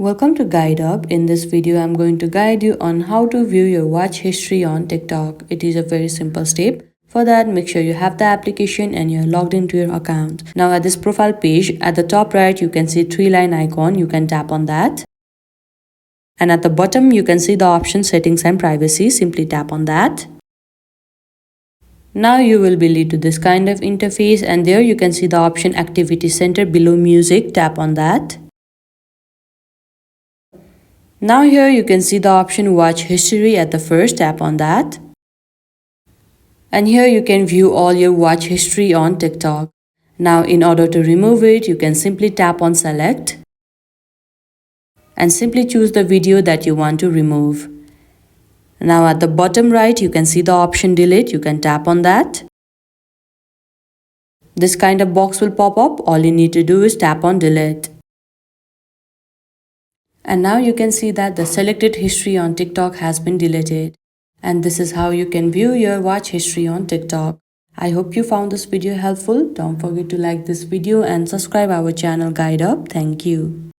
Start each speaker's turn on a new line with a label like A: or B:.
A: Welcome to Guide Up. In this video, I'm going to guide you on how to view your watch history on TikTok. It is a very simple step. For that, make sure you have the application and you're logged into your account. Now at this profile page, at the top right, you can see 3-line icon. You can tap on that. And at the bottom, you can see the option settings and privacy. Simply tap on that. Now you will be led to this kind of interface, and there you can see the option activity center below music. Tap on that. Now here you can see the option watch history at the first. Tap on that. And here you can view all your watch history on TikTok. Now in order to remove it, you can simply tap on select and simply choose the video that you want to remove. Now at the bottom right, you can see the option delete. You can tap on that. This kind of box will pop up. All you need to do is tap on delete. And now you can see that the selected history on TikTok has been deleted. And this is how you can view your watch history on TikTok. I hope you found this video helpful. Don't forget to like this video and subscribe our channel Guide Up. Thank you.